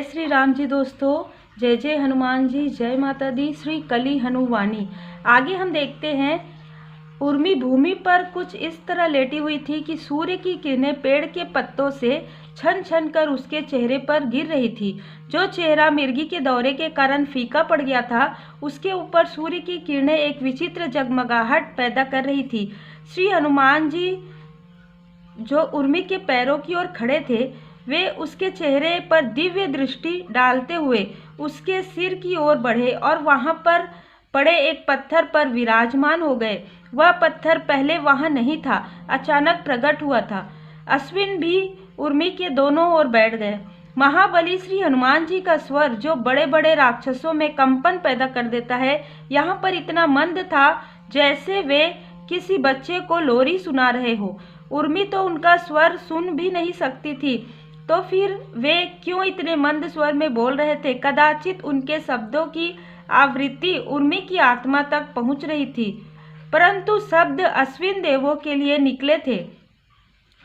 जय श्री राम जी दोस्तों, जय जय हनुमान जी, जय माता दी। श्री कली हनुमानी। आगे हम देखते हैं। उर्मी भूमि पर कुछ इस तरह लेटी हुई थी कि सूर्य की किरणें पेड़ के पत्तों से छन छन कर उसके चेहरे पर गिर रही थी। जो चेहरा मिर्गी के दौरे के कारण फीका पड़ गया था, उसके ऊपर सूर्य की किरणें एक विचित्र जगमगाहट पैदा कर रही थी। श्री हनुमान जी जो उर्मी के पैरों की ओर खड़े थे, वे उसके चेहरे पर दिव्य दृष्टि डालते हुए उसके सिर की ओर बढ़े और वहां पर पड़े एक पत्थर पर विराजमान हो गए। वह पत्थर पहले वहां नहीं था, अचानक प्रकट हुआ था। अश्विन भी उर्मी के दोनों ओर बैठ गए। महाबली श्री हनुमान जी का स्वर, जो बड़े बड़े राक्षसों में कंपन पैदा कर देता है, यहाँ पर इतना मंद था जैसे वे किसी बच्चे को लोरी सुना रहे हो। उर्मी तो उनका स्वर सुन भी नहीं सकती थी, तो फिर वे क्यों इतने मंद स्वर में बोल रहे थे? कदाचित उनके शब्दों की आवृत्ति उर्मी की आत्मा तक पहुंच रही थी, परंतु शब्द अश्विन देवों के लिए निकले थे।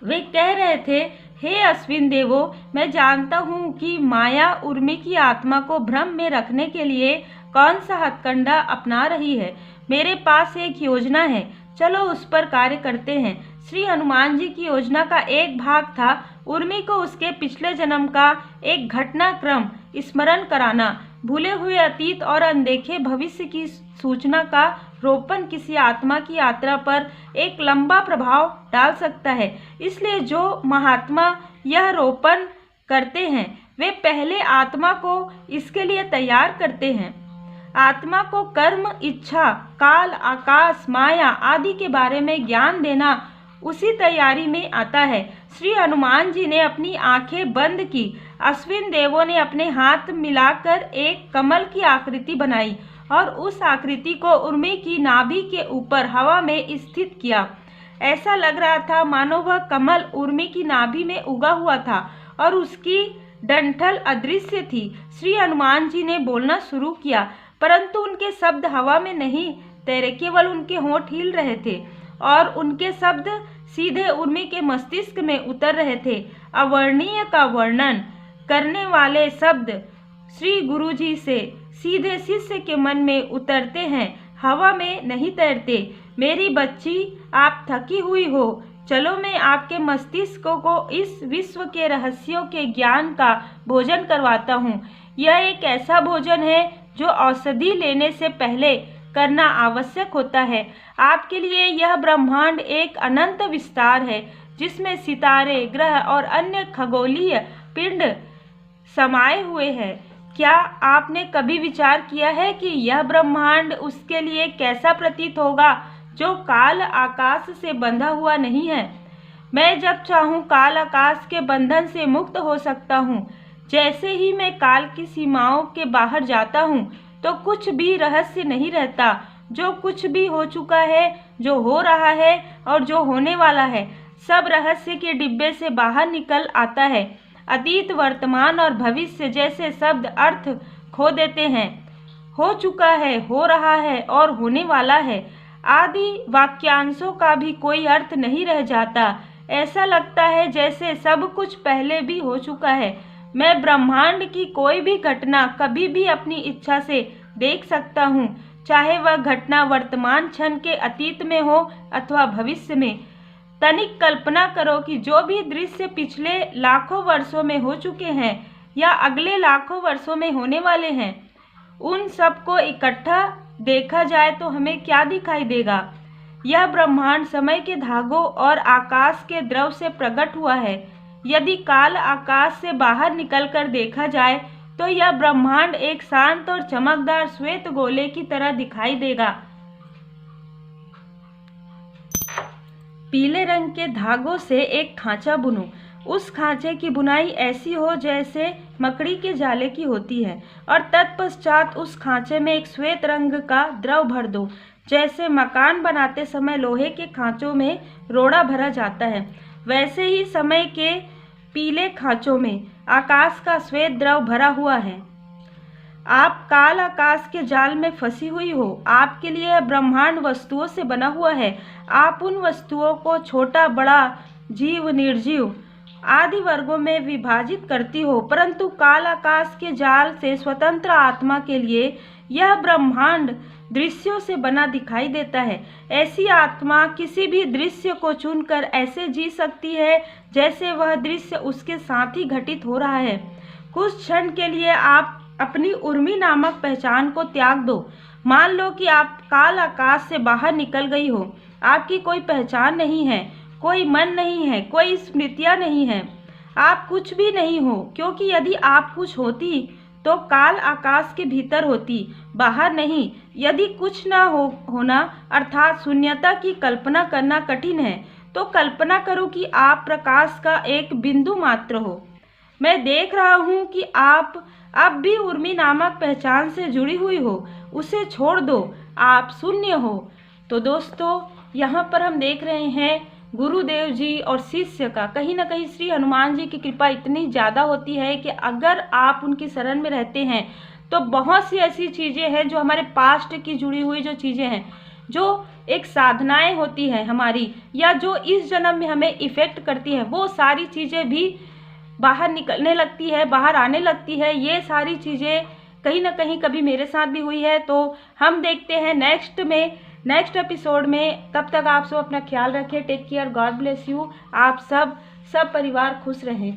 वे कह रहे थे, हे अश्विन देवों, मैं जानता हूँ कि माया उर्मी की आत्मा को भ्रम में रखने के लिए कौन सा हथकंडा अपना रही है। मेरे पास एक योजना है, चलो उस पर कार्य करते हैं। श्री हनुमान जी की योजना का एक भाग था उर्मी को उसके पिछले जन्म का एक घटनाक्रम स्मरण कराना। भूले हुए अतीत और अनदेखे भविष्य की सूचना का रोपण किसी आत्मा की यात्रा पर एक लंबा प्रभाव डाल सकता है। इसलिए जो महात्मा यह रोपण करते हैं, वे पहले आत्मा को इसके लिए तैयार करते हैं। आत्मा को कर्म, इच्छा, काल, आकाश, माया आदि के बारे में ज्ञान देना उसी तैयारी में आता है। श्री हनुमान जी ने अपनी आंखें बंद की। अश्विन देवों ने अपने हाथ मिलाकर एक कमल की आकृति बनाई और उस आकृति को उर्मी की नाभि के ऊपर हवा में स्थित किया। ऐसा लग रहा था मानो वह कमल उर्मी की नाभि में उगा हुआ था और उसकी डंठल अदृश्य थी। श्री हनुमान जी ने बोलना शुरू किया, परंतु उनके शब्द हवा में नहीं तैरे, केवल उनके होंठ हिल रहे थे और उनके शब्द सीधे उर्मी के मस्तिष्क में उतर रहे थे। अवर्णीय का वर्णन करने वाले शब्द श्री गुरु जी से सीधे शिष्य के मन में उतरते हैं, हवा में नहीं तैरते। मेरी बच्ची, आप थकी हुई हो, चलो मैं आपके मस्तिष्क को इस विश्व के रहस्यों के ज्ञान का भोजन करवाता हूँ। यह एक ऐसा भोजन है जो औषधि लेने से पहले करना आवश्यक होता है। आपके लिए यह ब्रह्मांड एक अनंत विस्तार है, जिसमें सितारे, ग्रह और अन्य खगोलीय पिंड समाये हुए हैं। क्या आपने कभी विचार किया है कि यह ब्रह्मांड उसके लिए कैसा प्रतीत होगा जो काल आकाश से बंधा हुआ नहीं है? मैं जब चाहूँ काल आकाश के बंधन से मुक्त हो सकता हूँ। जैसे ही मैं काल की सीमाओं के बाहर जाता हूँ, तो कुछ भी रहस्य नहीं रहता। जो कुछ भी हो चुका है, जो हो रहा है और जो होने वाला है, सब रहस्य के डिब्बे से बाहर निकल आता है। अतीत, वर्तमान और भविष्य जैसे शब्द अर्थ खो देते हैं। हो चुका है, हो रहा है और होने वाला है आदि वाक्यांशों का भी कोई अर्थ नहीं रह जाता। ऐसा लगता है जैसे सब कुछ पहले भी हो चुका है। मैं ब्रह्मांड की कोई भी घटना कभी भी अपनी इच्छा से देख सकता हूँ, चाहे वह घटना वर्तमान क्षण के अतीत में हो अथवा भविष्य में। तनिक कल्पना करो कि जो भी दृश्य पिछले लाखों वर्षों में हो चुके हैं या अगले लाखों वर्षों में होने वाले हैं, उन सबको इकट्ठा देखा जाए तो हमें क्या दिखाई देगा? यह ब्रह्मांड समय के धागों और आकाश के द्रव से प्रकट हुआ है। यदि काल आकाश से बाहर निकलकर देखा जाए तो यह ब्रह्मांड एक शांत और चमकदार श्वेत गोले की तरह दिखाई देगा। पीले रंग के धागों से एक खांचा बुनो। उस खांचे की बुनाई ऐसी हो जैसे मकड़ी के जाले की होती है, और तत्पश्चात उस खांचे में एक श्वेत रंग का द्रव भर दो। जैसे मकान बनाते समय लोहे के खांचों में रोड़ा भरा जाता है, वैसे ही समय के पीले खांचों में आकाश का श्वेत द्रव भरा हुआ है। आप काल आकाश के जाल में फंसी हुई हो। आपके लिए यह ब्रह्मांड वस्तुओं से बना हुआ है। आप उन वस्तुओं को, छोटा बड़ा, जीव निर्जीव, आदि वर्गों में विभाजित करती हो, परंतु काल आकाश के जाल से स्वतंत्र आत्मा के लिए यह ब्रह्मांड दृश्यों से बना दिखाई देता है। ऐसी आत्मा किसी भी दृश्य को चुनकर ऐसे जी सकती है जैसे वह दृश्य उसके साथ ही घटित हो रहा है। कुछ क्षण के लिए आप अपनी उर्मी नामक पहचान को त्याग दो। मान लो कि आप काल आकाश से बाहर निकल गई हो। आपकी कोई पहचान नहीं है, कोई मन नहीं है, कोई स्मृतियाँ नहीं है, आप कुछ भी नहीं हो, क्योंकि यदि आप कुछ होती तो काल आकाश के भीतर होती, बाहर नहीं। यदि कुछ न होना अर्थात शून्यता की कल्पना करना कठिन है, तो कल्पना करो कि आप प्रकाश का एक बिंदु मात्र हो। मैं देख रहा हूँ कि आप अब भी उर्मी नामक पहचान से जुड़ी हुई हो, उसे छोड़ दो, आप शून्य हो। तो दोस्तों, यहाँ पर हम देख रहे हैं गुरुदेव जी और शिष्य का कहीं ना कहीं श्री हनुमान जी की कृपा इतनी ज़्यादा होती है कि अगर आप उनकी शरण में रहते हैं तो बहुत सी ऐसी चीज़ें हैं जो हमारे पास्ट की जुड़ी हुई जो चीज़ें हैं, जो एक साधनाएं होती हैं हमारी, या जो इस जन्म में हमें इफ़ेक्ट करती है, वो सारी चीज़ें भी बाहर निकलने लगती है, बाहर आने लगती है। ये सारी चीज़ें कहीं ना कहीं कभी मेरे साथ भी हुई है। तो हम देखते हैं नेक्स्ट एपिसोड में। तब तक आप सब अपना ख्याल रखें। Take care, God bless you. आप सब परिवार खुश रहें।